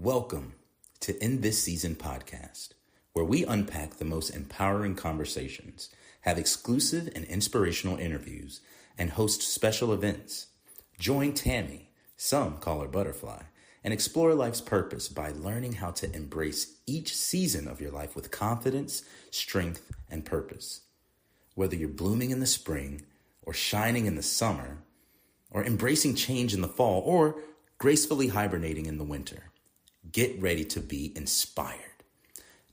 Welcome to In This Season podcast, where we unpack the most empowering conversations, have exclusive and inspirational interviews, and host special events. Join Tammy, some call her Butterfly, and explore life's purpose by learning how to embrace each season of your life with confidence, strength, and purpose. Whether you're blooming in the spring, or shining in the summer, or embracing change in the fall, or gracefully hibernating in the winter, get ready to be inspired.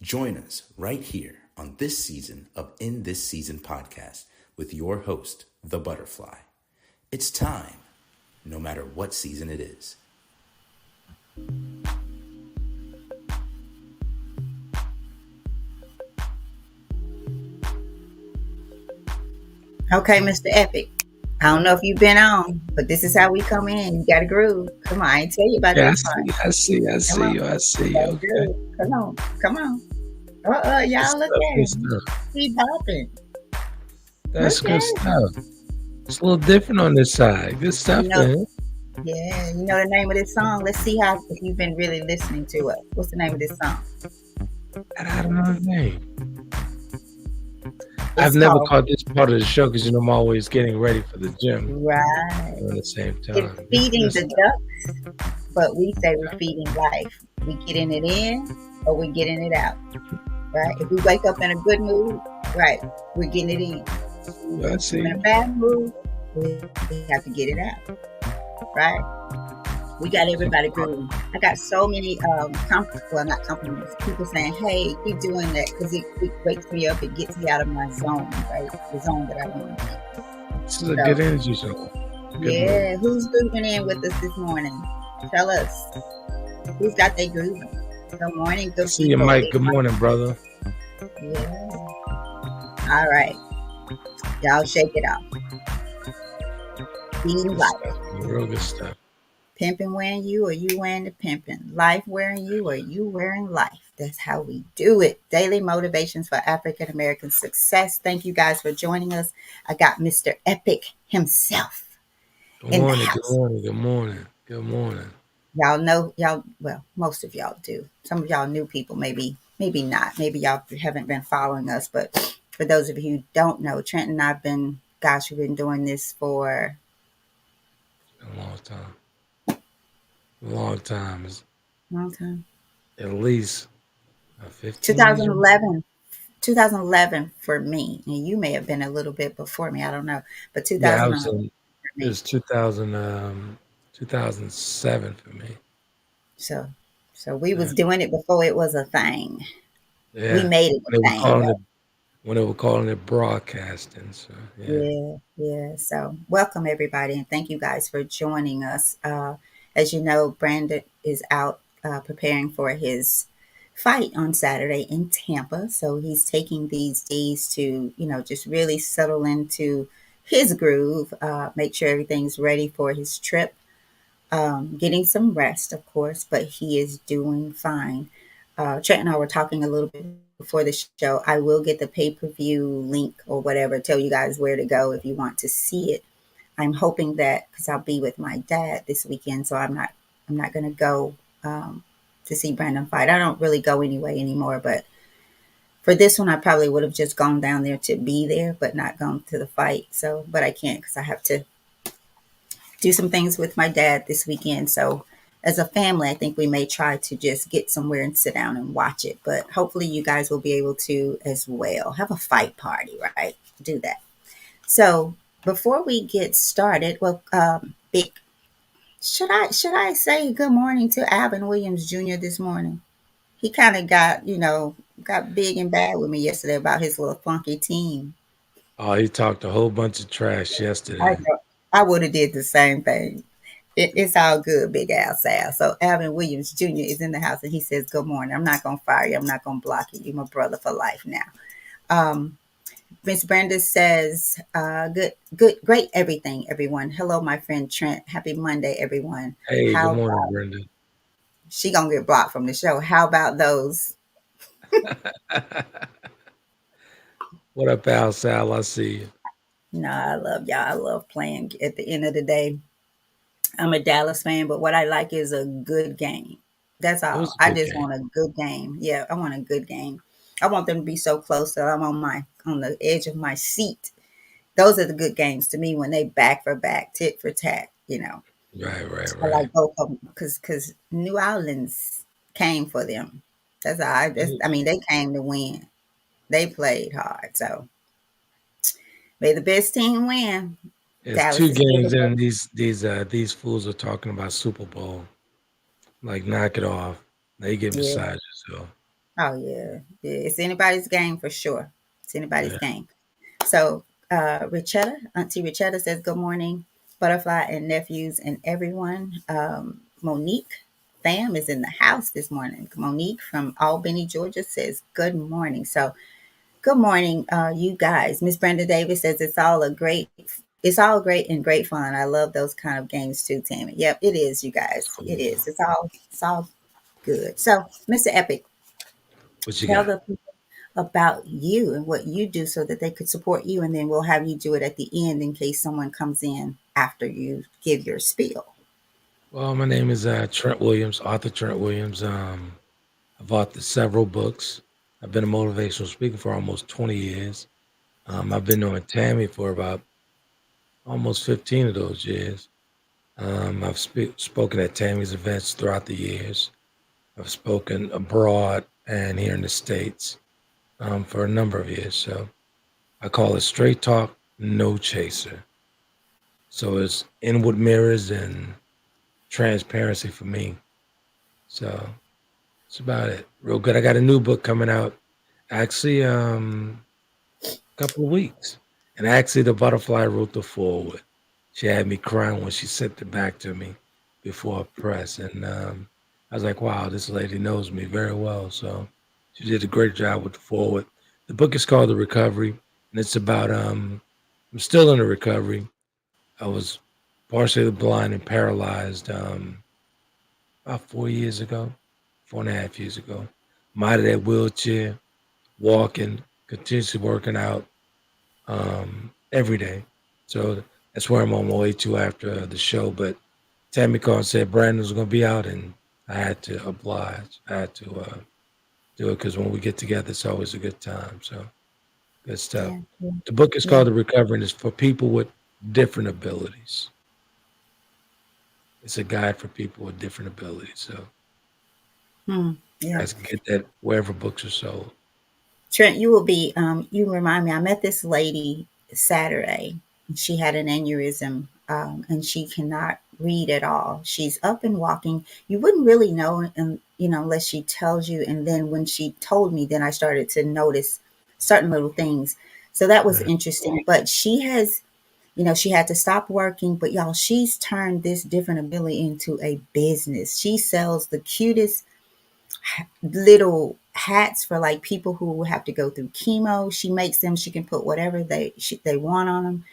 Join us right here on this season of In This Season podcast with your host, The Butterfly. It's time, no matter what season it is. Okay, Mr. Epic. I don't know if you've been on, but this is how we come in. You got to groove. Come on, I ain't tell you about Yeah, this part. I see you. Okay. Come on. Y'all look at him. He popping. That's good stuff. It's a little different on this side. Good stuff, man. Yeah, you know the name of this song? Let's see if you've been really listening to it. What's the name of this song? I don't know the name. I've never caught this part of the show because I'm always getting ready for the gym. Right. At the same time. It's feeding the ducks, but we say we're feeding life. We getting it in or we getting it out. Right? If we wake up in a good mood, right, we're getting it in. I see. In a bad mood, we have to get it out. Right? We got everybody grooving. I got so many not compliments. People saying, "Hey, keep doing that because it wakes me up. It gets me out of my zone, right? The zone that I want to be." This is a good energy show. Good who's grooving in with us this morning? Tell us who's got their grooving. Good morning, good. See you, Mike. Good morning, brother. Yeah. All right, y'all shake it out. Being life. Real good stuff. Pimping wearing you or you wearing the pimping. Life wearing you or you wearing life. That's how we do it. Daily motivations for African American success. Thank you guys for joining us. I got Mr. Epic himself. Good morning. Y'all know, well, most of y'all do. Some of y'all new people, maybe not. Maybe y'all haven't been following us. But for those of you who don't know, Trent and I've been, we've been doing this for a long time. Long time. At least 15 2011 for me. And you may have been a little bit before me. I don't know. But 2011 it was 2007 for me. So we was doing it before it was a thing. Yeah. We made it a thing. When they were calling it broadcasting. So yeah. So welcome everybody and thank you guys for joining us. As you know, Brandon is out preparing for his fight on Saturday in Tampa. So he's taking these days to, just really settle into his groove, make sure everything's ready for his trip. Getting some rest, of course, but he is doing fine. Trent and I were talking a little bit before the show. I will get the pay-per-view link or whatever, tell you guys where to go if you want to see it. I'm hoping that because I'll be with my dad this weekend, so I'm not going to go to see Brandon fight. I don't really go anymore, but for this one, I probably would have just gone down there to be there, but not gone to the fight. So, but I can't because I have to do some things with my dad this weekend. So as a family, I think we may try to just get somewhere and sit down and watch it. But hopefully you guys will be able to as well. Have a fight party, right? Do that. So before we get started, should I say good morning to Alvin Williams Jr. this morning? He kind of got big and bad with me yesterday about his little funky team. Oh, he talked a whole bunch of trash yesterday. I would have did the same thing. It's all good, Big Al Sal. So Alvin Williams Jr. is in the house and he says, good morning. I'm not going to fire you. I'm not going to block you. You're my brother for life now. Miss Brenda says, great everything, everyone. Hello, my friend Trent. Happy Monday, everyone. Hey, good morning, Brenda. She going to get blocked from the show. How about those? What up, Al Sal? I see you. No, I love y'all. I love playing. At the end of the day, I'm a Dallas fan, but what I like is a good game. That's It all. was a I good just game. want a good game. Yeah, I want a good game. I want them to be so close that I'm on the edge of my seat. Those are the good games to me when they back for back, tit for tat. Right, right, I right. like both of them because New Orleans came for them. That's all. I mean, they came to win. They played hard. So may the best team win. It's Dallas two is still games the and best. these fools are talking about Super Bowl. Like knock it off. They get Yeah. beside yourself. Oh yeah. Yeah. It's anybody's game for sure. It's anybody's Yeah. game. So Richetta, Auntie Richetta says good morning, Butterfly and nephews and everyone. Monique Fam is in the house this morning. Monique from Albany, Georgia says good morning. So good morning, you guys. Miss Brenda Davis says it's all great and great fun. I love those kind of games too, Tammy. Yep, it is, you guys. It Cool. is. It's all good. So, Mr. Epic, What you tell got? the people about you and what you do so that they could support you, and then we'll have you do it at the end in case someone comes in after you give your spiel. Well, my name is Trent Williams, author Trent Williams. I've authored several books. I've been a motivational speaker for almost 20 years. I've been on Tammy for about almost 15 of those years. I've spoken at Tammy's events throughout the years. I've spoken abroad and here in the States for a number of years. So I call it straight talk, no chaser. So it's inward mirrors and transparency for me. So that's about it. Real good. I got a new book coming out actually a couple of weeks. And actually the butterfly wrote the foreword. She had me crying when she sent it back to me before press. And I was like, wow, this lady knows me very well. So she did a great job with the foreword. The book is called The Recovery, and it's about I'm still in the recovery. I was partially blind and paralyzed about 4 years ago, 4.5 years ago. I'm out of that wheelchair, walking, continuously working out every day. So that's where I'm on my way to after the show. But Tammy called and said Brandon was going to be out, and I had to oblige. I had to do it because when we get together, it's always a good time. So good stuff. Yeah, yeah, The book is yeah. called The Recovery, and it's for people with different abilities. It's a guide for people with different abilities. So you Yeah. guys can get that wherever books are sold. Trent, you will be, you remind me, I met this lady Saturday. She had an aneurysm and she cannot read at all. She's up and walking. You wouldn't really know, and unless she tells you. And then when she told me, then I started to notice certain little things. So that was Right. interesting. But she has, she had to stop working. But y'all, she's turned this different ability into a business. She sells the cutest little hats for like people who have to go through chemo. She makes them. She can put whatever they want on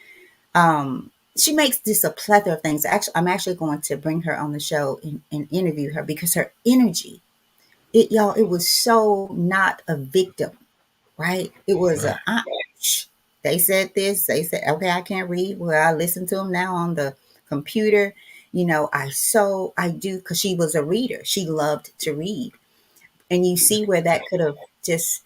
them. She makes just a plethora of things. Actually, I'm actually going to bring her on the show and interview her because her energy, it was so not a victim, right? It was Right. a shh. They said this. They said, okay, I can't read. Well, I listen to them now on the computer. I do because she was a reader. She loved to read, and you see where that could have just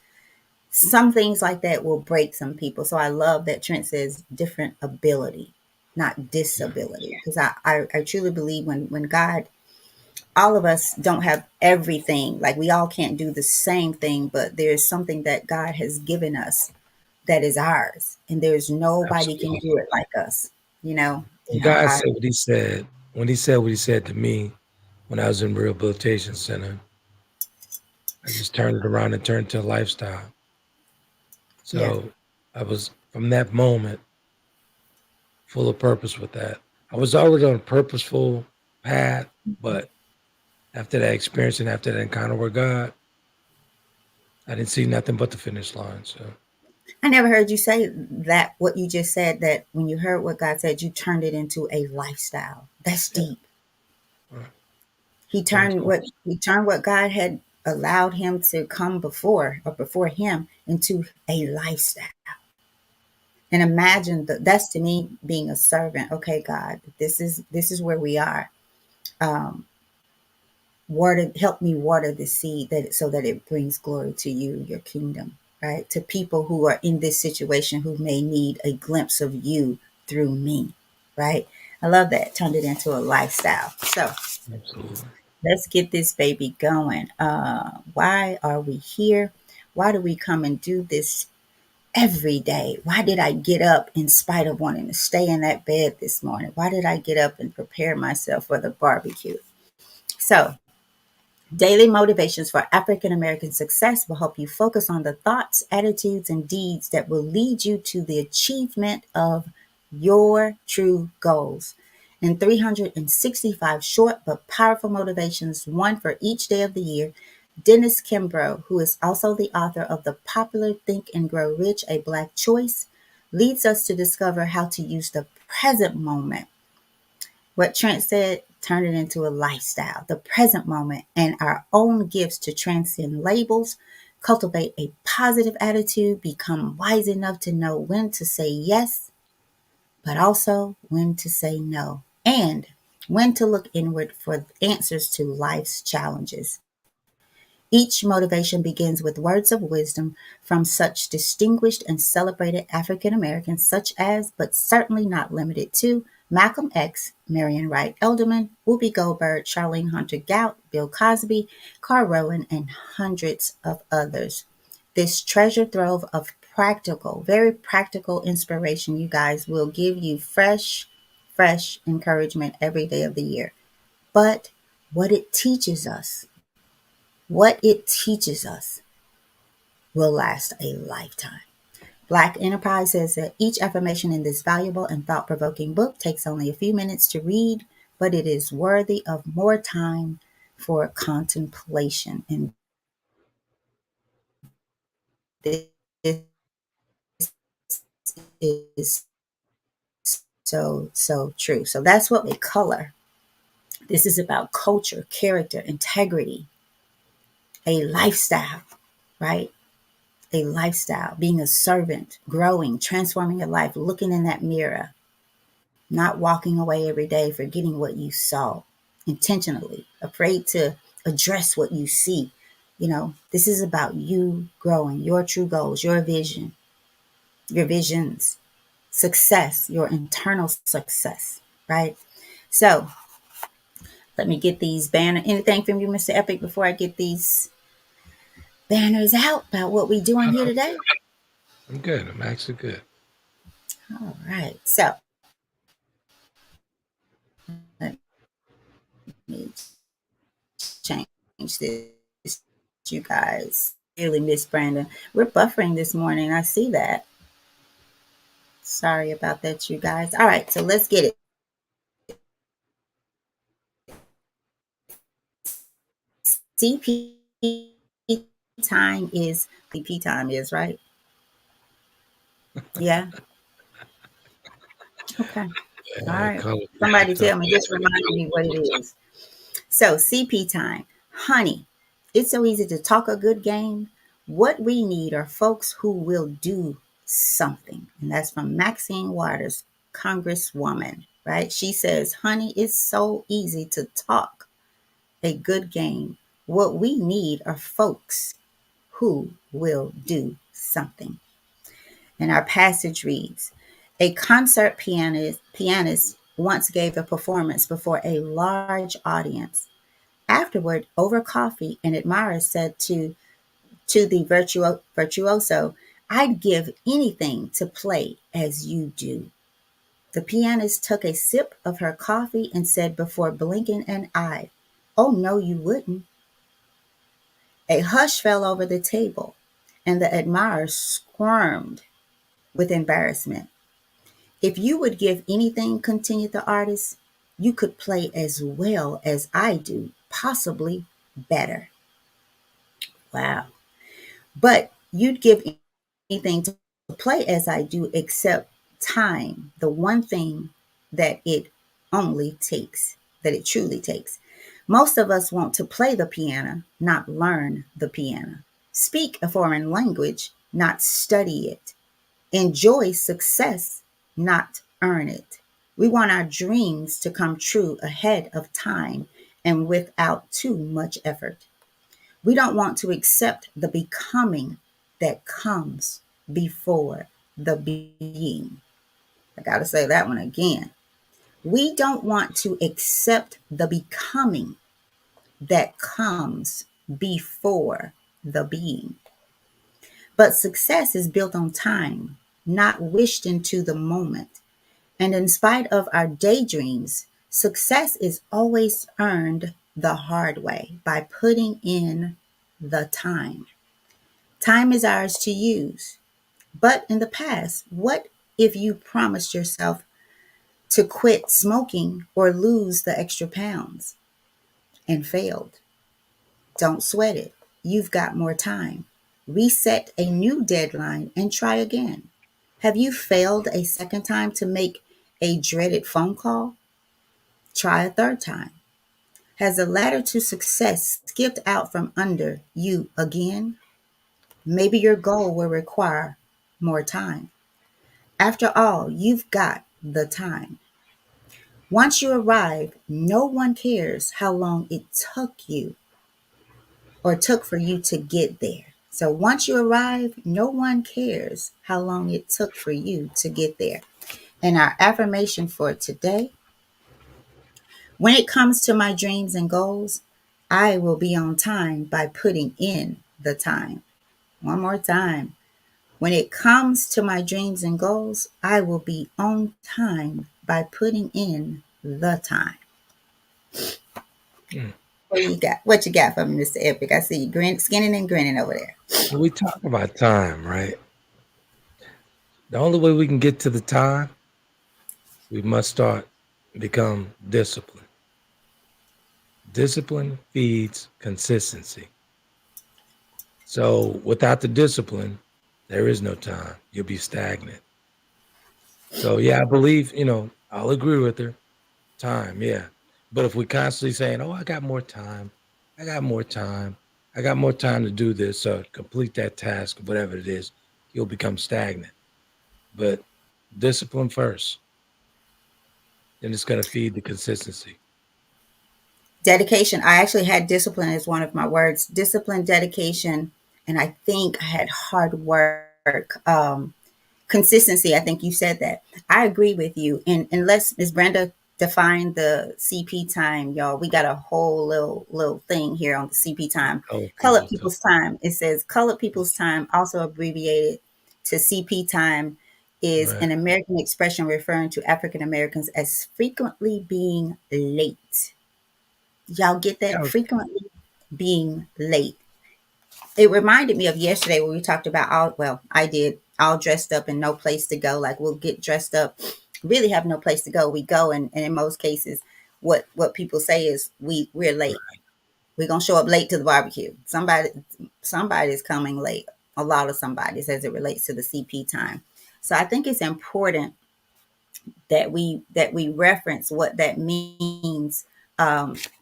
some things like that will break some people. So I love that Trent says different ability, not disability, because I truly believe when God, all of us don't have everything, like we all can't do the same thing, but there's something that God has given us that is ours, and there's nobody can Absolutely. do it like us. You know, When God I said what he said, when he said what he said to me when I was in rehabilitation center, I just turned it around and turned to a lifestyle. yeah, So I was from that moment full of purpose with that. I was already on a purposeful path, but after that experience and after that encounter with God, I didn't see nothing but the finish line. So I never heard you say that. What you just said, that when you heard what God said, you turned it into a lifestyle. That's yeah, deep. right. He turned Turned what God had allowed him to come before or before him into a lifestyle. And imagine that's to me being a servant. Okay, God, this is where we are. Um, help me water the seed so that it brings glory to you, your kingdom, right? To people who are in this situation who may need a glimpse of you through me, right? I love that. Turned it into a lifestyle. So Absolutely. let's get this baby going. Why are we here? Why do we come and do this every day? Why did I get up in spite of wanting to stay in that bed this morning? Why did I get up and prepare myself for the barbecue? So, daily motivations for African American success will help you focus on the thoughts, attitudes, and deeds that will lead you to the achievement of your true goals. In 365 short but powerful motivations, one for each day of the year, Dennis Kimbro, who is also the author of the popular Think and Grow Rich, A Black Choice, leads us to discover how to use the present moment, what Trent said, turn it into a lifestyle, the present moment, and our own gifts to transcend labels, cultivate a positive attitude, become wise enough to know when to say yes, but also when to say no, and when to look inward for answers to life's challenges. Each motivation begins with words of wisdom from such distinguished and celebrated African Americans, such as, but certainly not limited to, Malcolm X, Marion Wright Elderman, Whoopi Goldberg, Charlene Hunter Gout, Bill Cosby, Carl Rowan, and hundreds of others. This treasure trove of practical, very practical inspiration, you guys, will give you fresh encouragement every day of the year. But what it teaches us, what it teaches us will last a lifetime. Black Enterprise says that each affirmation in this valuable and thought provoking book takes only a few minutes to read, but it is worthy of more time for contemplation. And this is so true. So that's what we color. This is about culture, character, integrity, a lifestyle, right? A lifestyle, being a servant, growing, transforming your life, looking in that mirror, not walking away every day, forgetting what you saw intentionally, afraid to address what you see. This is about you growing, your true goals, your vision, your visions, success, your internal success, right? So let me get these banners. Anything from you, Mr. Epic, before I get these banners out about what we doing here today? I'm good. I'm actually good. All right. So let me change this, you guys. Really, Miss Brandon. We're buffering this morning. I see that. Sorry about that, you guys. All right, so let's get it. CP time is right. Yeah. Okay. All right. Color. Somebody tell me, just remind me what it is. So CP time. Honey, it's so easy to talk a good game. What we need are folks who will do something. And that's from Maxine Waters, Congresswoman, right? She says, honey, it's so easy to talk a good game. What we need are folks who will do something. And our passage reads, a concert pianist once gave a performance before a large audience. Afterward, over coffee, an admirer said to the virtuoso, I'd give anything to play as you do. The pianist took a sip of her coffee and said before blinking an eye, oh, no, you wouldn't. A hush fell over the table, and the admirer squirmed with embarrassment. If you would give anything, continued the artist, you could play as well as I do, possibly better. Wow. But you'd give anything to play as I do, except time, the one thing that it only takes, that it truly takes. Most of us want to play the piano, not learn the piano. Speak a foreign language, not study it. Enjoy success, not earn it. We want our dreams to come true ahead of time and without too much effort. We don't want to accept the becoming that comes before the being. I got to say that one again. We don't want to accept the becoming that comes before the being. But success is built on time, not wished into the moment. And in spite of our daydreams, success is always earned the hard way by putting in the time. Time is ours to use. But in the past, what if you promised yourself to quit smoking or lose the extra pounds and failed? Don't sweat it. You've got more time. Reset a new deadline and try again. Have you failed a second time to make a dreaded phone call? Try a third time. Has the ladder to success skipped out from under you again? Maybe your goal will require more time. After all, you've got the time. Once you arrive, no one cares how long it took for you to get there. So once you arrive, no one cares how long it took for you to get there. And our affirmation for today: when it comes to my dreams and goals, I will be on time by putting in the time. One more time. When it comes to my dreams and goals, I will be on time by putting in the time. Mm. What you got? What you got for me, Mr. Epic? I see you skinning and grinning over there. When we talk about time, right? The only way we can get to the time, we must start become disciplined. Discipline feeds consistency. So without the discipline, there is no time. You'll be stagnant. So yeah, I believe, I'll agree with her. Time, yeah. But if we constantly saying, "Oh, I got more time, I got more time, I got more time to do this or complete that task, whatever it is," you'll become stagnant. But discipline first, then it's gonna feed the consistency. Dedication. I actually had discipline as one of my words. Discipline, dedication, and I think I had hard work. Consistency. I think you said that. I agree with you. And let's, Ms. Brenda, define the CP time, y'all. We got a whole little thing here on the CP time. Oh, Colored people too. people's time. It says colored people's time, also abbreviated to CP time, is Right. an American expression referring to African Americans as frequently being late. Y'all get that? Yeah, Frequently being late. It reminded me of yesterday when we talked about I did all dressed up and no place to go. Like we'll get dressed up, really have no place to go. We go and in most cases, what people say is we're late. We're gonna show up late to the barbecue. Somebody's coming late. A lot of somebody's as it relates to the CP time. So I think it's important that we reference what that means,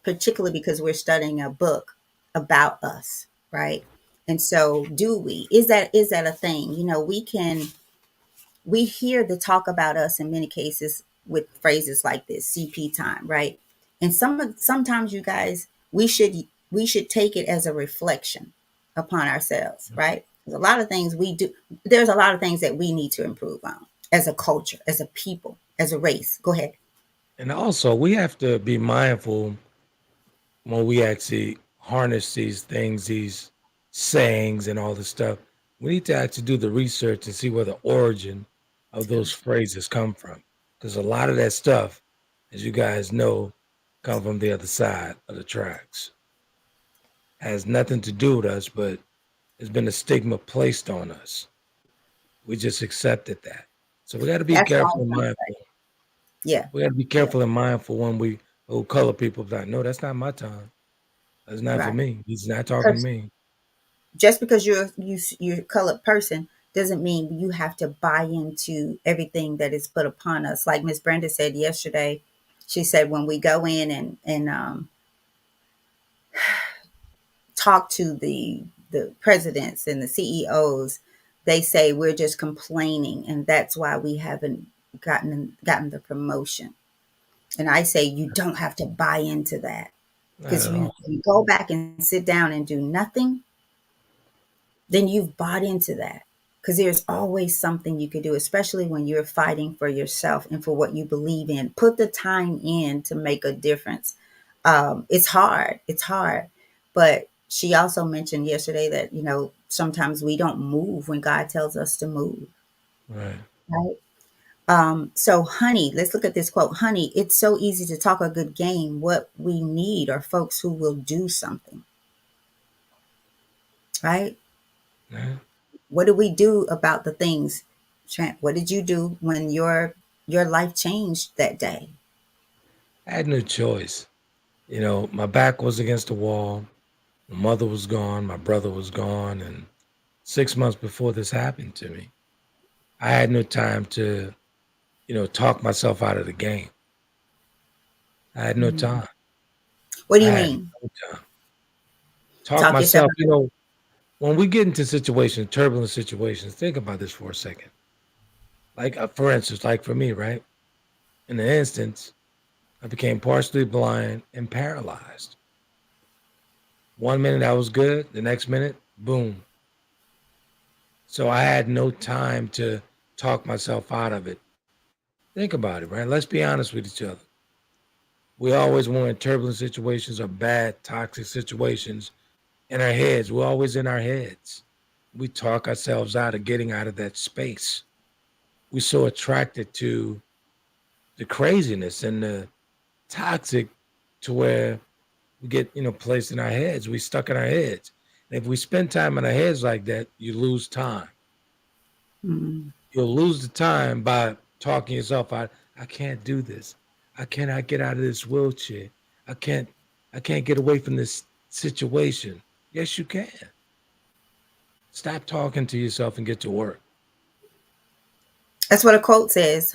particularly because we're studying a book about us, right? And so, is that a thing? We hear the talk about us in many cases with phrases like this, CP time, right? And sometimes, you guys, we should take it as a reflection upon ourselves, right? There's a lot of things we do. There's a lot of things that we need to improve on as a culture, as a people, as a race. Go ahead. and also we have to be mindful when we actually harness these things, these sayings and all this stuff. We need to actually do the research and see where the origin of those phrases come from. Because a lot of that stuff, as you guys know, come from the other side of the tracks. Has nothing to do with us, but there's been a stigma placed on us. We just accepted that. So we got to be That's all I careful was and going to say. mindful. Yeah, We got to be yeah, careful and mindful when we color people like, no, that's not my time. That's not for right. me. He's not talking to Because me. just because you're a colored person doesn't mean you have to buy into everything that is put upon us. Like Miss Brenda said yesterday, she said when we go in and talk to the presidents and the CEOs, they say we're just complaining, and that's why we haven't gotten the promotion. And I say you don't have to buy into that. Not Because at all. you go back and sit down and do nothing, then you've bought into that. Because there's always something you could do, especially when you're fighting for yourself and for what you believe in. Put the time in to make a difference. It's hard. It's hard. But she also mentioned yesterday that, sometimes we don't move when God tells us to move. Right. Right. So, honey, let's look at this quote. Honey, it's so easy to talk a good game. What we need are folks who will do something. Right. Yeah. What do we do about the things? Trent, what did you do when your life changed that day? I had no choice. My back was against the wall. My mother was gone. My brother was gone. And 6 months before this happened to me, I had no time to, talk myself out of the game. I had no Mhm. time. What do I you had mean? no time. Talk Talk yourself myself, out. when we get into situations, turbulent situations, think about this for a second. Like, for instance, like for me, right? In the instance, I became partially blind and paralyzed. 1 minute I was good, the next minute, boom. So I had no time to talk myself out of it. Think about it, right? Let's be honest with each other. We always want in turbulent situations or bad, toxic situations in our heads. We're always in our heads. We talk ourselves out of getting out of that space. We're so attracted to the craziness and the toxic to where we get, placed in our heads. We stuck in our heads. And if we spend time in our heads like that, you lose time. Mm. You'll lose the time by talking yourself out. I can't do this. I cannot get out of this wheelchair. I can't I can't get away from this situation. Yes, you can. Stop talking to yourself and get to work. That's what a quote says.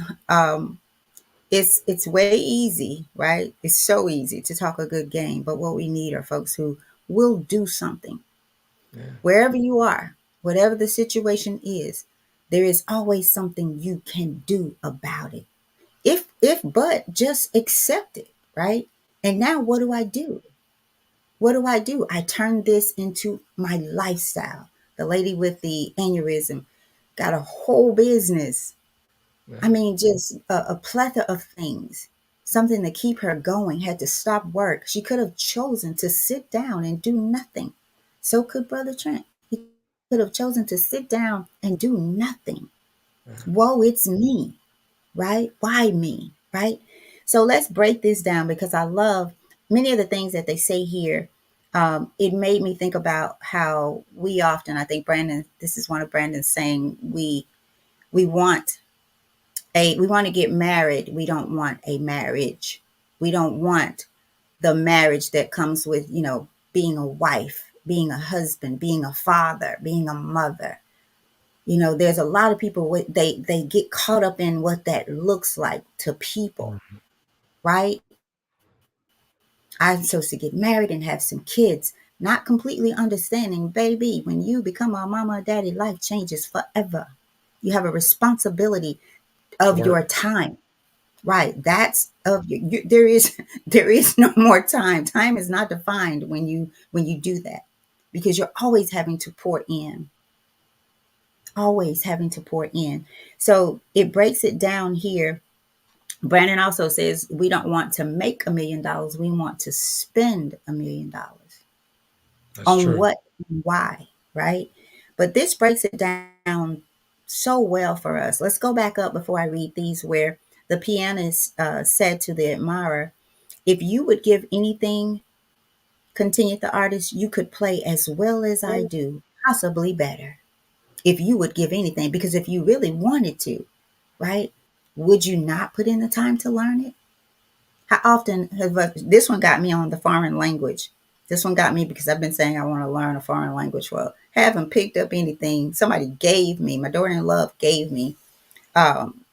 It's way easy, right? It's so easy to talk a good game, but what we need are folks who will do something. Yeah. Wherever you are, whatever the situation is, there is always something you can do about it. If but just accept it, right? And now what do I do? What do I do? I turn this into my lifestyle. The lady with the aneurysm got a whole business. I Yeah. mean, just a plethora of things, something to keep her going, had to stop work. She could have chosen to sit down and do nothing. So could Brother Trent. He could have chosen to sit down and do nothing. Yeah. Woe, it's me, right? Why me, right? So let's break this down because I love many of the things that they say here. It made me think about how we often, I think Brandon, this is one of Brandon's saying, we want we want to get married. We don't want a marriage. We don't want the marriage that comes with, being a wife, being a husband, being a father, being a mother. There's a lot of people they get caught up in what that looks like to people, Mhm. right? I'm supposed to get married and have some kids, not completely understanding, baby, when you become a mama or daddy, life changes forever. You have a responsibility To of work. your time. Right. That's of there is there is no more time. Time is not defined when you do that because you're always having to pour in, always having to pour in. So it breaks it down here. Brandon also says we don't want to make $1 million. We want to spend $1 million That's on true. what and why, right? But this breaks it down so well for us. Let's go back up before I read these where the pianist said to the admirer, if you would give anything, continued the artist, you could play as well as I do, possibly better. If you would give anything, because if you really wanted to, right, would you not put in the time to learn it? How often this one got me on the foreign language? This one got me because I've been saying I want to learn a foreign language. Well, haven't picked up anything. Somebody gave me, my daughter in love gave me um,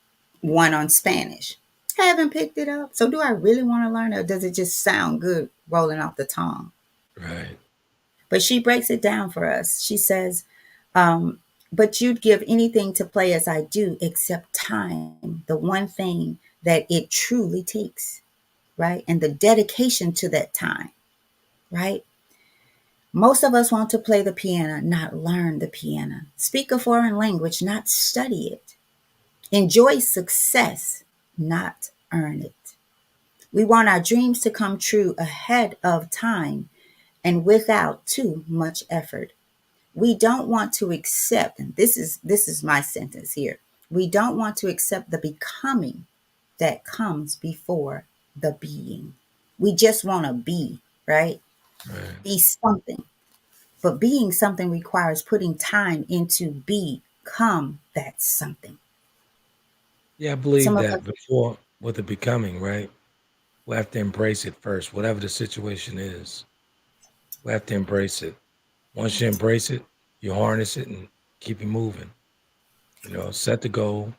one on Spanish. Haven't picked it up. So do I really want to learn it or does it just sound good rolling off the tongue? Right. But she breaks it down for us. She says, but you'd give anything to play as I do, except time, the one thing that it truly takes, right? And the dedication to that time. right? Most of us want to play the piano, not learn the piano. Speak a foreign language, not study it. Enjoy success, not earn it. We want our dreams to come true ahead of time and without too much effort. We don't want to accept, and this is my sentence here. We don't want to accept the becoming that comes before the being. We just want to be, right? Right. Be something. But being something requires putting time into become that something. Yeah, I Some believe of that us, before with the becoming, right? We have to embrace it first, whatever the situation is. We have to embrace it. Once you embrace it, you harness it and keep it moving. Set the goal,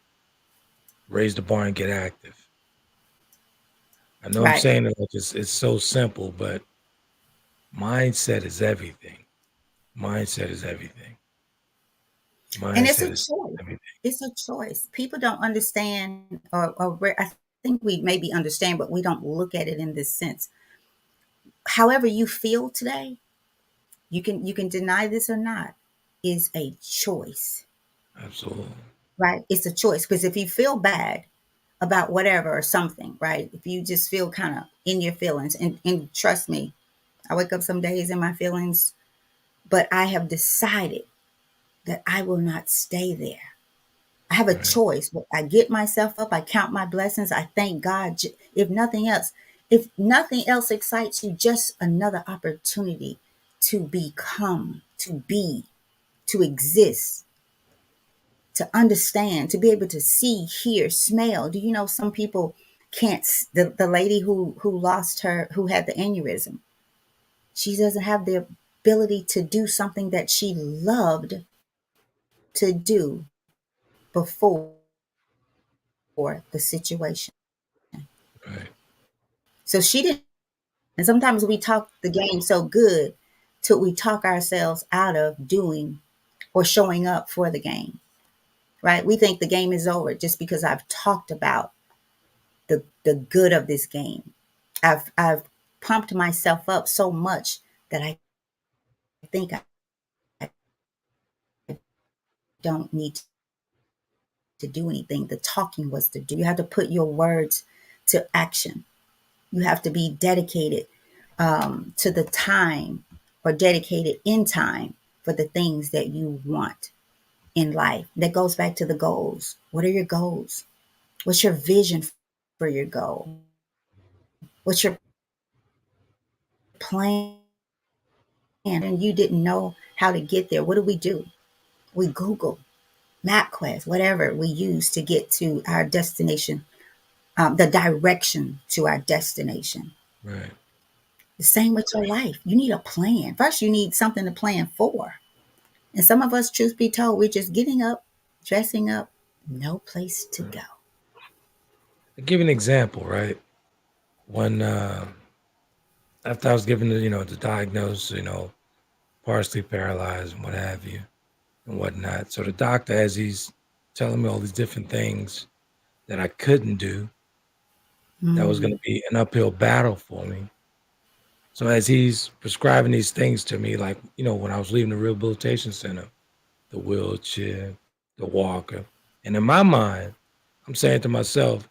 raise the bar, and get active. I know I'm right. saying it like it's so simple, but mindset is everything. Mindset is everything. And it's a Mindset is choice. everything. It's a choice. People don't understand, I think we maybe understand, but we don't look at it in this sense. However you feel today, you can deny this or not, is a choice, Absolutely. right? It's a choice because if you feel bad about whatever or something, right? If you just feel kind of in your feelings, and trust me, I wake up some days in my feelings, but I have decided that I will not stay there. I have a Right. choice, but I get myself up. I count my blessings. I thank God. If nothing else excites you, just another opportunity to become, to be, to exist, to understand, to be able to see, hear, smell. Do you know some people can't? The lady who lost her, who had the aneurysm, she doesn't have the ability to do something that she loved to do before the situation. Right. So she didn't. And sometimes we talk the game so good till we talk ourselves out of doing or showing up for the game, right? We think the game is over just because I've talked about the good of this game. I've pumped myself up so much that I think I don't need to do anything. The talking was to do. You have to put your words to action. You have to be dedicated to the time, or dedicated in time for the things that you want in life. That goes back to the goals. What are your goals? What's your vision for your goal? What's your plan? And you didn't know how to get there. What do? We Google, MapQuest, whatever we use to get to our destination, the direction to our destination. Right. The same with your life. You need a plan. First, you need something to plan for. And some of us, truth be told, we're just getting up, dressing up, no place to go. I'll give you an example, right? When after I was given the diagnosis, partially paralyzed and what have you and whatnot. So the doctor, as he's telling me all these different things that I couldn't do, that was going Mm, to be an uphill battle for me. So as he's prescribing these things to me, like, when I was leaving the rehabilitation center, the wheelchair, the walker, and in my mind, I'm saying to myself,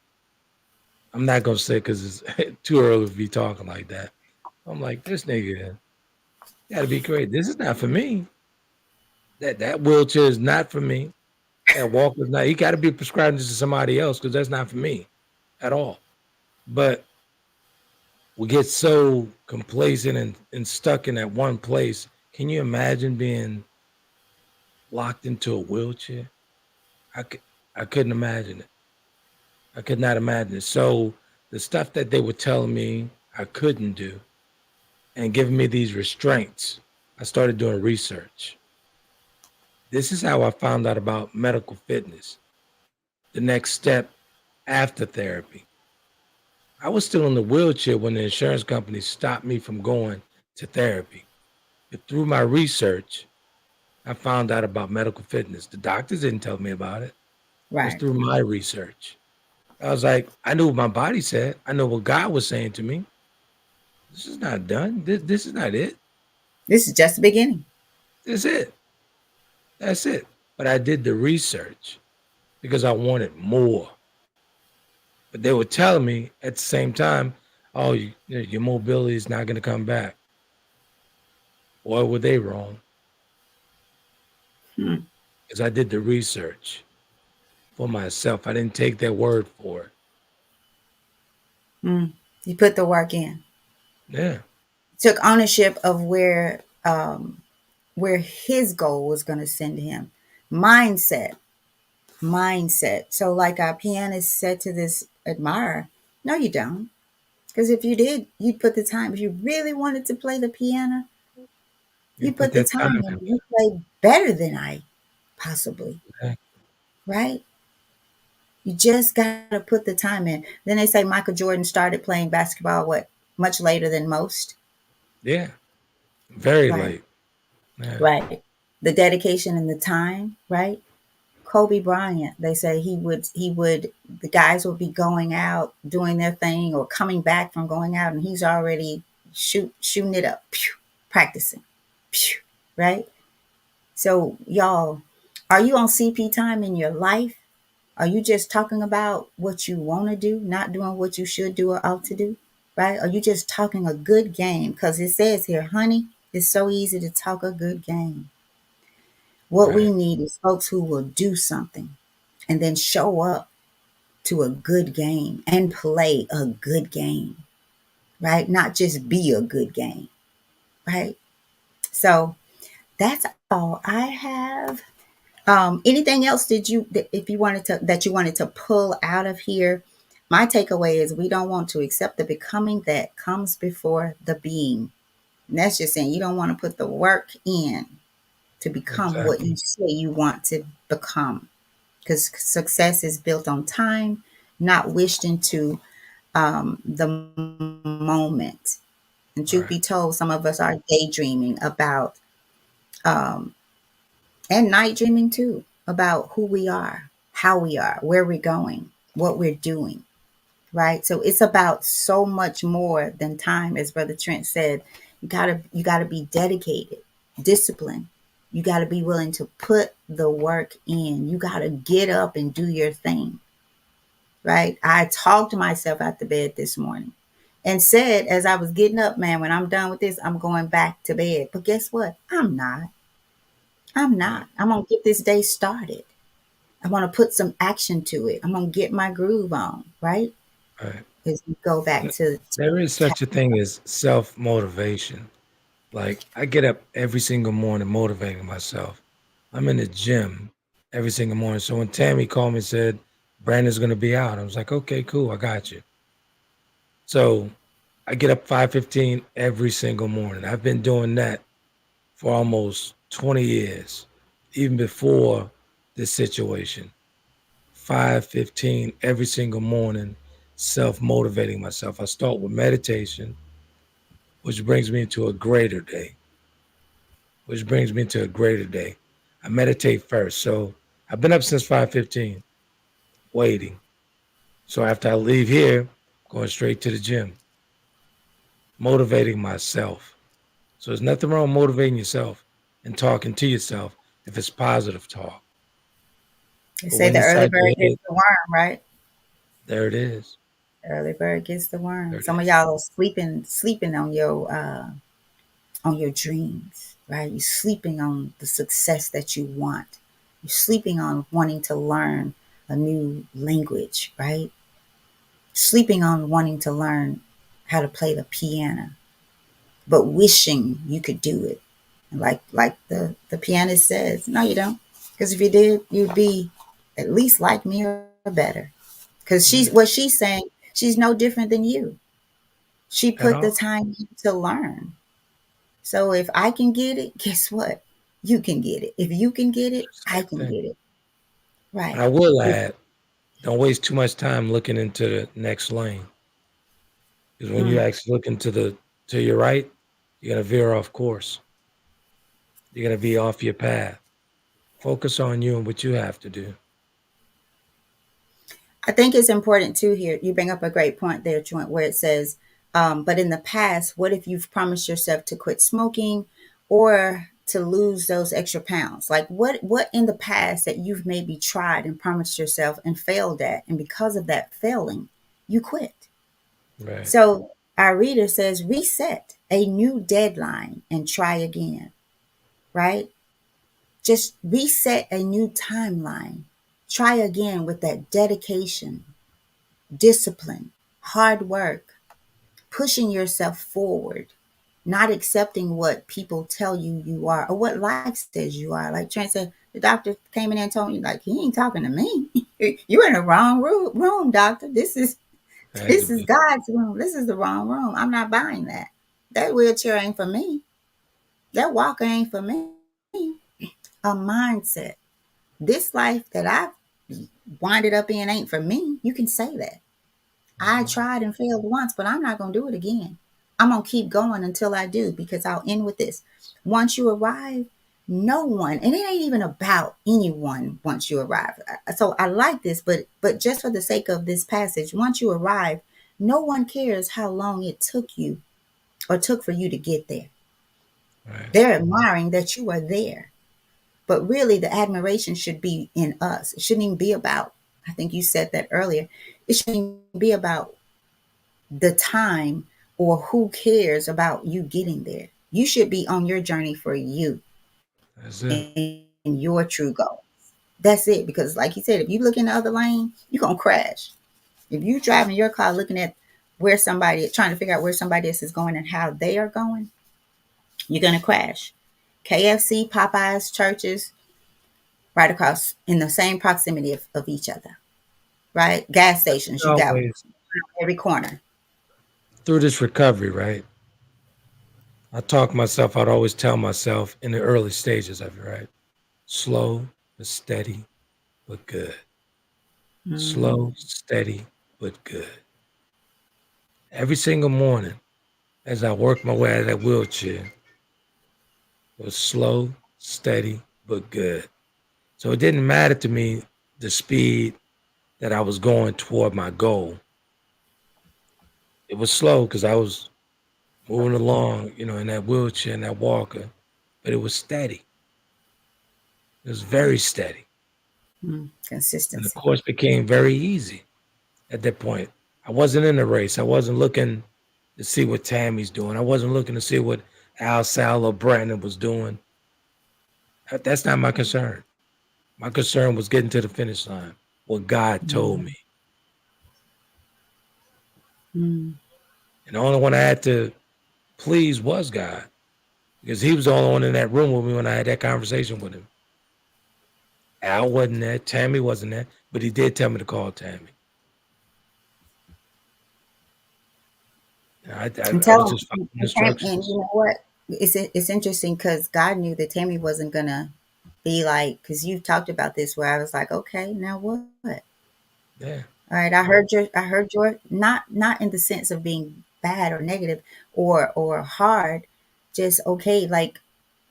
I'm not going to say because it's too early to be talking like that. I'm like, this nigga got to be crazy. This is not for me. That wheelchair is not for me. That walker's not. He got to be prescribing this to somebody else because that's not for me at all. But we get so complacent and stuck in that one place. Can you imagine being locked into a wheelchair? I could, I couldn't imagine it. I could not imagine it. So the stuff that they were telling me I couldn't do and giving me these restraints, I started doing research. This is how I found out about medical fitness. The next step after therapy. I was still in the wheelchair when the insurance company stopped me from going to therapy. But through my research, I found out about medical fitness. The doctors didn't tell me about it. It was right. through my research. I was like, I knew what my body said. I know what God was saying to me. This is not done. This is not it. This is just the beginning. This is it. That's it. But I did the research because I wanted more. But they were telling me at the same time, oh, your mobility is not going to come back. Boy, were they wrong. Hmm. Because I did the research for myself. I didn't take their word for it. Hmm. You put the work in. Yeah, Took ownership of where his goal was going to send him. Mindset. Mindset. So, like our pianist said to this admirer, no, you don't. Because if you did, you'd put the time. If you really wanted to play the piano, you you put put the that time time in. in. You play better than I possibly, Man. right? You just got to put the time in. Then they say Michael Jordan started playing basketball, what, much later than most, Yeah, very right? late. Yeah, Right. The dedication and the time, right? Kobe Bryant, they say the guys would be going out doing their thing or coming back from going out, and he's already shooting it up, pew, practicing, pew, right? So, y'all, are you on CP time in your life? Are you just talking about what you want to do, not doing what you should do or ought to do, right? Are you just talking a good game? Because it says here, honey, it's so easy to talk a good game. What we right. need is folks who will do something and then show up to a good game and play a good game, right? Not just be a good game, right? So that's all I have. Anything else if you wanted to, that you wanted to pull out of here? My takeaway is we don't want to accept the becoming that comes before the being. And that's just saying you don't want to put the work in to become what you Exactly. say you want to become. Because success is built on time, not wished into the moment. And truth Right. be told, some of us are daydreaming about, um, and night dreaming too, about who we are, how we are, where we're going, what we're doing, right? So it's about so much more than time, as Brother Trent said. You gotta be dedicated, disciplined. You gotta be willing to put the work in. You gotta get up and do your thing, right? I talked myself out the bed this morning and said, as I was getting up, man, when I'm done with this, I'm going back to bed. But guess what? I'm not. I'm Right. not. I'm going to get this day started. I want to put some action to it. I'm going to get my groove on, right? Right. As we go back And to there is such a thing as self motivation. Like I get up every single morning motivating myself. I'm in the gym every single morning. So when Tammy called me and said Brandon's going to be out, I was like, okay, cool, I got you. So I get up 5:15 every single morning. I've been doing that for almost 20 years, even before this situation. 5:15 every single morning, self-motivating myself. I start with meditation, which brings me into a greater day, which brings me into a greater day. I meditate first. So I've been up since 5:15, waiting. So after I leave here, going straight to the gym, motivating myself. So there's nothing wrong with motivating yourself and talking to yourself if it's positive talk. they But say when the you early start bird doing gets it, the worm, right? there it is. The early bird gets the There worm. it Some of is. y'all are sleeping on your dreams, right? You're sleeping on the success that you want. You're sleeping on wanting to learn a new language, right? Sleeping on wanting to learn how to play the piano, but wishing you could do it. And like the pianist says, no, you don't. Because if you did, you'd be at least like me or better. Because she's Yeah, what she's saying, she's no different than you. She at put the all. time in to learn. So if I can get it, guess what? You can get it. If you can get it, I Same can thing. get it. And Right. I will If, add, don't waste too much time looking into the next lane. Because when you mm, actually look into the to your right, you're gonna veer off course. You're gonna be off your path. Focus on you and what you have to do. I think it's important too here. You bring up a great point there, Joint, where it says But in the past, what if you've promised yourself to quit smoking or to lose those extra pounds? Like what in the past that you've maybe tried and promised yourself and failed at, and because of that failing, you quit. Right. So our reader says reset a new deadline and try again, right? Just reset a new timeline. Try again with that dedication, discipline, hard work, pushing yourself forward, not accepting what people tell you you are or what life says you are. Like Trent said, the doctor came in and told me, like, he ain't talking to me. You're in the wrong room, doctor. This is Had to this is be. God's room. This is the wrong room. I'm not buying that. That wheelchair ain't for me. That walker ain't for me. A mindset. This life that I winded up in ain't for me. You can say that. I Mhm. tried and failed once, but I'm not going to do it again. I'm going to keep going until I do, because I'll end with this. Once you arrive, no one, and it ain't even about anyone once you arrive. So I like this, but just for the sake of this passage, once you arrive, no one cares how long it took you or took for you to get there. Right. They're admiring that you are there. But really, the admiration should be in us. It shouldn't even be about, I think you said that earlier, it shouldn't even be about the time or who cares about you getting there. You should be on your journey for you That's it. and your true goal. That's it. Because, like you said, if you look in the other lane, you're going to crash. If you driving your car looking at where somebody, trying to figure out where somebody else is going and how they are going, you're going to crash. KFC, Popeyes, churches, right across in the same proximity of each other, right? Gas stations, you got Always every corner. through this recovery, right? I talk myself, I'd always tell myself in the early stages of it, right? Slow but steady, but good. Mm, Slow, steady, but good. Every single morning as I worked my way out of that wheelchair, it was slow, steady, but good. So it didn't matter to me the speed that I was going toward my goal. It was slow because I was moving along, in that wheelchair, in that walker, but it was steady. It was very steady. And the consistency. course became very easy at that point. I wasn't in the race. I wasn't looking to see what Tammy's doing. I wasn't looking to see what Al, Sal, or Brandon was doing. That's not my concern. My concern was getting to the finish line. What God told Mm, me. mm, And the only one I had to please was God. Because he was the only one in that room with me when I had that conversation with him. Al wasn't there. Tammy wasn't there. But he did tell me to call Tammy. And and I was tell just following them, and instructions. you know what? It's interesting because God knew that Tammy wasn't gonna be like, because you talked about this where I was like, okay, now what? Yeah. All right, I heard your not in the sense of being bad or negative or hard, just okay, like,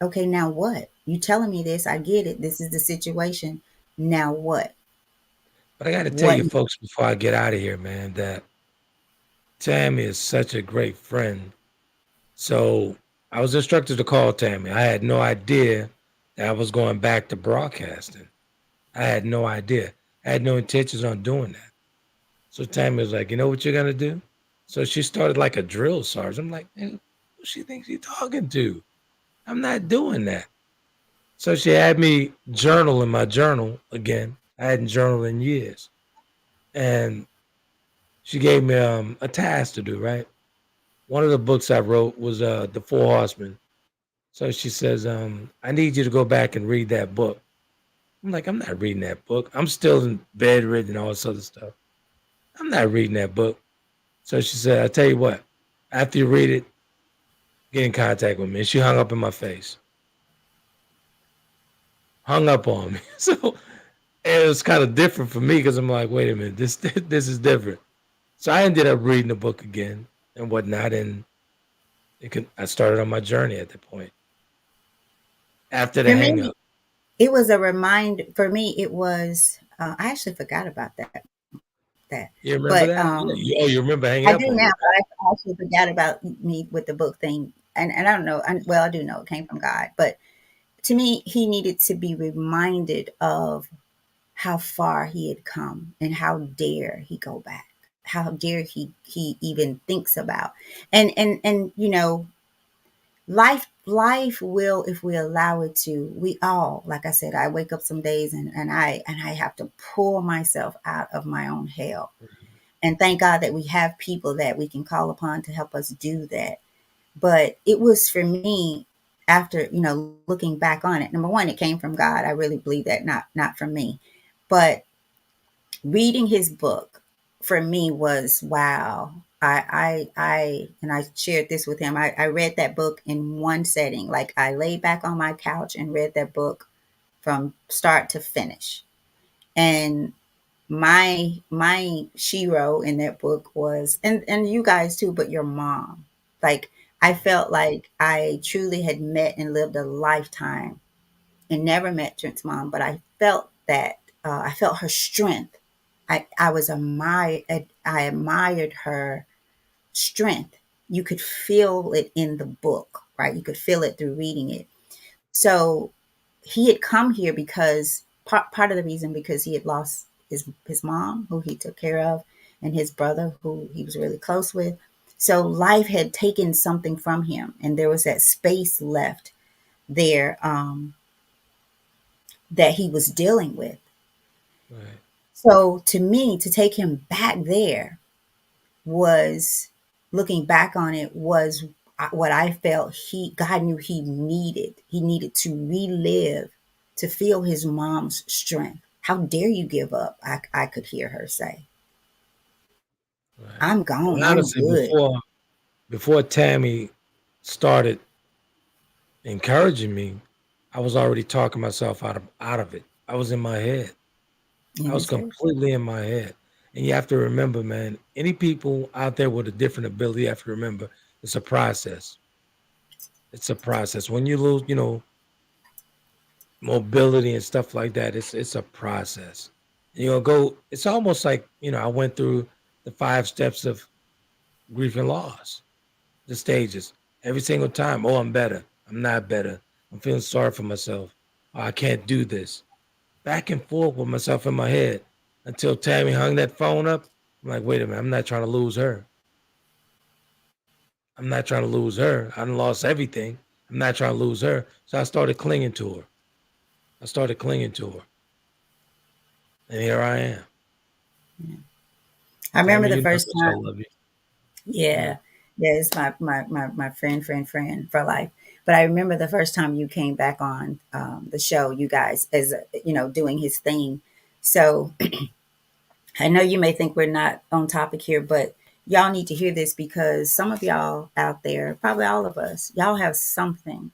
okay, now what? You telling me this, I get it. This is the situation. Now what? But I got to tell What? you, folks, before I get out of here, man, that Tammy is such a great friend. So I was instructed to call Tammy. I had no idea that I was going back to broadcasting. I had no idea. I had no intentions on doing that. So Tammy was like, you know what you're gonna do? So she started like a drill sergeant. I'm like, man, who she thinks she's talking to? I'm not doing that. So she had me journal in my journal again. I hadn't journaled in years. And she gave me a task to do, right? One of the books I wrote was The Four Horsemen. So she says, I need you to go back and read that book. I'm like, I'm not reading that book. I'm still in bedridden and all this other stuff. I'm not reading that book. So she said, I'll tell you what, after you read it, get in contact with me. And she hung up in my face, hung up on me. So it was kind of different for me because I'm like, wait a minute, this this is different. So I ended up reading the book again and whatnot. And I started on my journey at that point after the For hang me, up. it was a reminder. For me, it was. I actually forgot about that that. You remember But that? Yeah. You remember hanging I up do on now. me. But I also forgot about me with the book thing, and I don't know. Well, I do know it came from God, but to me, he needed to be reminded of how far he had come and how dare he go back, how dare he even thinks about, and life will, if we allow it to, we all, like I said, I wake up some days and I have to pull myself out of my own hell, and thank God that we have people that we can call upon to help us do that. But it was for me, after looking back on it, number one, it came from God. I really believe that, not from me. But reading his book for me was wow. And I shared this with him. I read that book in one setting. Like, I laid back on my couch and read that book from start to finish. And my shero in that book was, and you guys too, but your mom. Like, I felt like I truly had met and lived a lifetime and never met Trent's mom, but I felt that, I felt her strength. I was admired. I admired her strength. You could feel it in the book, right? You could feel it through reading it. So he had come here because part of the reason, because he had lost his mom, who he took care of, and his brother, who he was really close with. So life had taken something from him, and there was that space left there, that he was dealing with. Right. So to me, to take him back there was, looking back on it, was what I felt God knew he needed. He needed to relive, to feel his mom's strength. How dare you give up? I could hear her say, Right. I'm gone. And I'm honestly, good. before Tammy started encouraging me, I was already talking myself out of it. I was in my head. I In was his head. completely in my head. And you have to remember, man, any people out there with a different ability, you have to remember it's a process. It's a process. When you lose, mobility and stuff like that, it's a process. It's almost like, I went through the 5 steps of grief and loss, the stages. Every single time, oh, I'm better. I'm not better. I'm feeling sorry for myself. Oh, I can't do this. Back and forth with myself in my head until Tammy hung that phone up. I'm like, wait a minute, I'm not trying to lose her. I'm not trying to lose her. I done lost everything. I'm not trying to lose her. So I started clinging to her. I started clinging to her. And here I am. I remember Tammy, the you know first this. I time. love you. Yeah. Yeah. Yeah, it's my friend for life. But I remember the first time you came back on, the show, you guys, as doing his thing. So I know you may think we're not on topic here, but y'all need to hear this, because some of y'all out there, probably all of us, y'all have something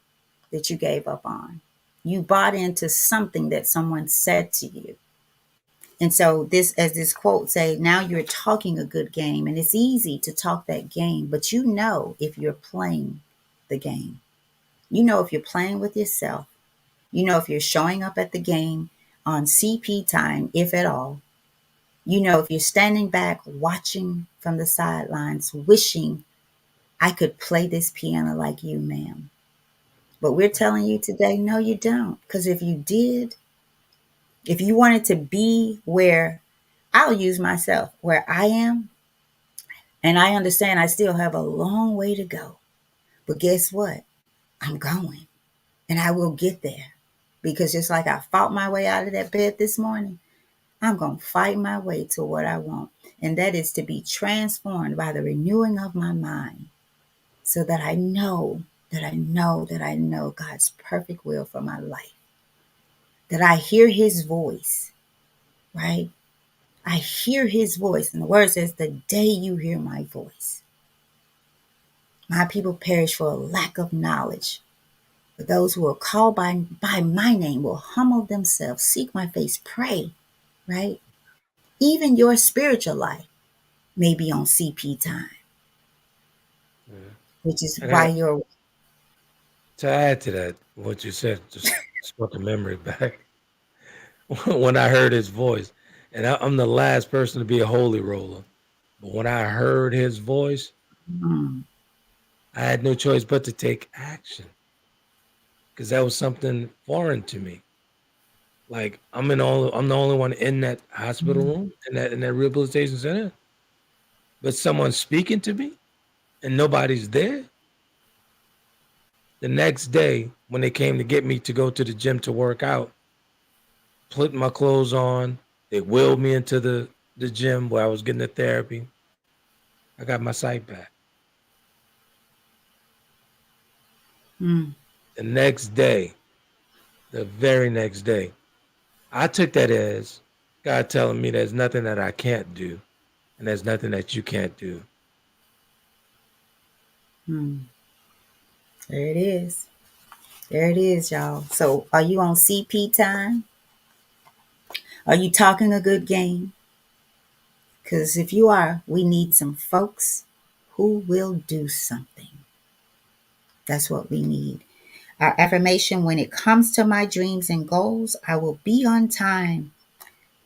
that you gave up on. You bought into something that someone said to you. And so this, as this quote say, now you're talking a good game, and it's easy to talk that game, but if you're playing the game. If you're playing with yourself. If you're showing up at the game on CP time, if at all. If you're standing back watching from the sidelines, wishing I could play this piano like you, ma'am. But we're telling you today, no, you don't. Because if you did, if you wanted to be where, I'll use myself, where I am, and I understand I still have a long way to go. But guess what? I'm going, and I will get there. Because just like I fought my way out of that bed this morning, I'm going to fight my way to what I want. And that is to be transformed by the renewing of my mind, so that I know that I know that I know God's perfect will for my life. That I hear his voice, right? I hear his voice. And the word says, the day you hear my voice, my people perish for a lack of knowledge. But those who are called by my name will humble themselves, seek my face, pray, right? Even your spiritual life may be on CP time, Yeah. which is And why you're. to add to that, what you said just brought the memory back when I heard his voice. And I'm the last person to be a holy roller. But when I heard his voice, Mm. I had no choice but to take action because that was something foreign to me. Like I'm the only one in that hospital Mm. room in that rehabilitation center, but someone's speaking to me and nobody's there. The next day, when they came to get me to go to the gym to work out, put my clothes on, they wheeled me into the gym where I was getting the therapy. I got my sight back. Mm. The next day, the very next day, I took that as God telling me there's nothing that I can't do, and there's nothing that you can't do. Mm. There it is. There it is, y'all. So, are you on CP time? Are you talking a good game? Because if you are, we need some folks who will do something. That's what we need. Our affirmation: when it comes to my dreams and goals, I will be on time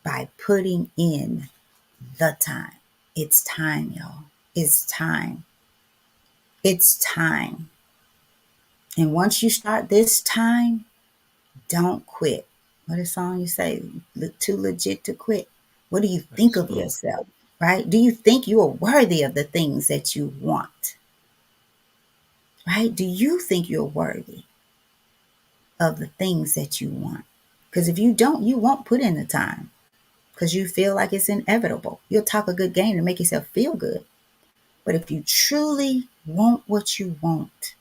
by putting in the time. It's time, y'all. It's time. It's time. And once you start this time, don't quit. What a song you say? Too legit to quit. What do you think of So yourself? Right? Do you think you are worthy of the things that you want? Right? Do you think you're worthy of the things that you want? Because if you don't, you won't put in the time because you feel like it's inevitable. You'll talk a good game to make yourself feel good. But if you truly want what you want,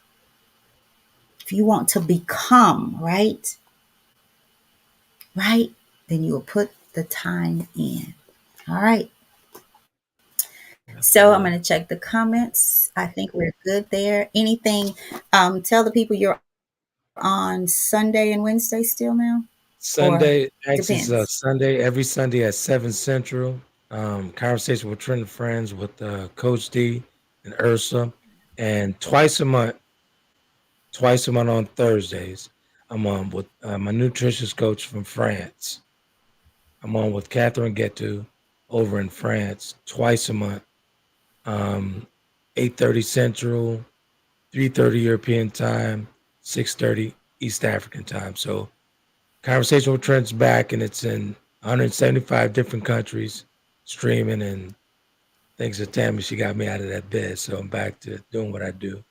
if you want to become, right? Right? Then you will put the time in. All right. So I'm absolutely. going to check the comments. I think we're good there. Anything, tell the people you're on Sunday and Wednesday still now, or Sunday, actually, it's depends. Sunday, every Sunday at 7 Central. Conversation with Trent and Friends with Coach D and Ursa. And twice a month on Thursdays, I'm on with my nutritionist coach from France. I'm on with Catherine Getu over in France twice a month, um, 8:30 Central, 3:30 European time, 6:30 East African time. So Conversation with Trent's back, and it's in 175 different countries streaming. And thanks to Tammy, she got me out of that bed, so I'm back to doing what I do.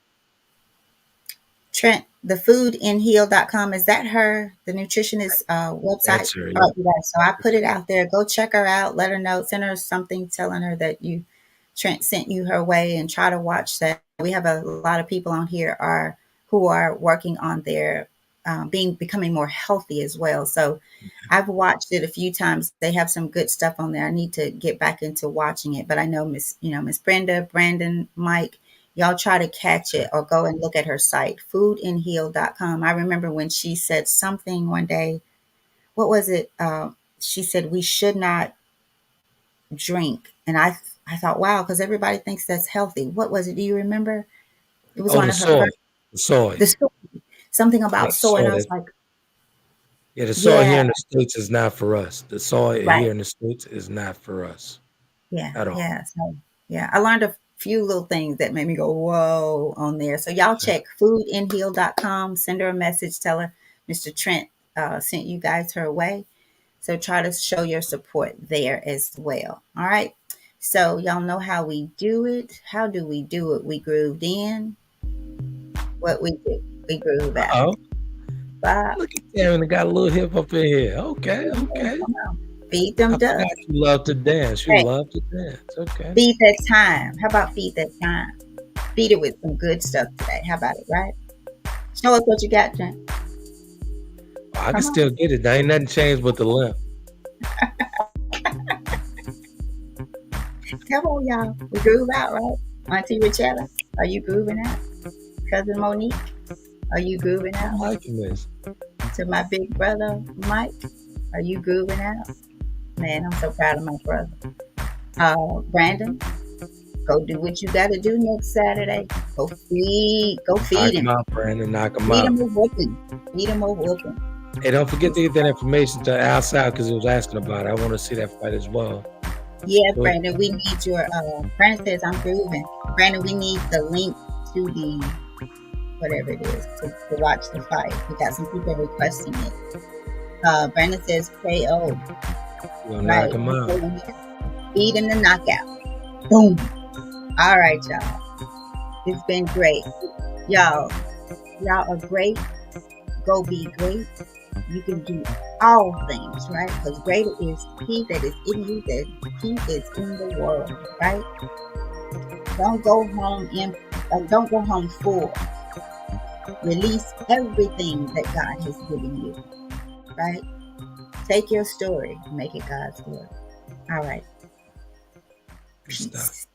Trent, the foodinheal.com, is that her, the nutritionist website? That's her. Oh, Yeah. yeah. So I put it out there. Go check her out. Let her know. Send her something telling her that Trent sent you her way, and try to watch that. We have a lot of people on here who are working on their becoming more healthy as well. So I've watched it a few times. They have some good stuff on there. I need to get back into watching it, but I know Miss Brenda, Brandon, Mike, y'all try to catch it or go and look at her site, foodinheal.com. I remember when she said something one day. What was it? She said we should not drink. And I thought, wow, because everybody thinks that's healthy. What was it? Do you remember? It was Oh, one the of her soy, first, the soy. the soy, something Yeah, about the soy. And soy. I was like, Yeah, the soy yeah, here in the states is not for us. The soy right. here in the states is not for us Yeah, at all. yeah. So yeah, I learned a few little things that made me go, whoa, on there. So y'all check foodinheal.com, send her a message, tell her Mr. Trent sent you guys her way. So try to show your support there as well. All right. So y'all know how we do it. How do we do it? We grooved in. What we do? We groove out. Oh, Bye. look at Tammy, got a little hip up in here. Okay, okay. Come on. Feed I them forgot ducks. you love to dance. You Hey, love to dance. Okay. feed that time. How about feed that time? Feed it with some good stuff today. How about it, right? Show us what you got, Trent. I can Come on. still get it. There ain't nothing changed but the limp. Come on, y'all. We groove out, right? Auntie Richella, are you grooving out? Cousin Monique, are you grooving I'm out? liking this. To my big brother, Mike, are you grooving out? Man, I'm so proud of my brother. Brandon, go do what you got to do next Saturday. Go feed Knock him him. out, Brandon. Knock him Feed out. him a whooping. Feed him a whooping. Hey, don't forget to get that information to outside because he was asking about it. I want to see that fight as well. Yeah, So, Brandon, we need your Brandon says I'm grooving. Brandon, we need the link to the whatever it is to watch the fight. We got some people requesting it. Brandon says KO. you'll Right. knock him out. Beat in the knockout. Boom. All right, y'all. It's been great. Y'all are great. Go be great. You can do all things, right? Because greater is he that is in you than he is in the world, right? Don't go home full. Release everything that God has given you, right? Take your story, make it God's story. All right. Good stuff.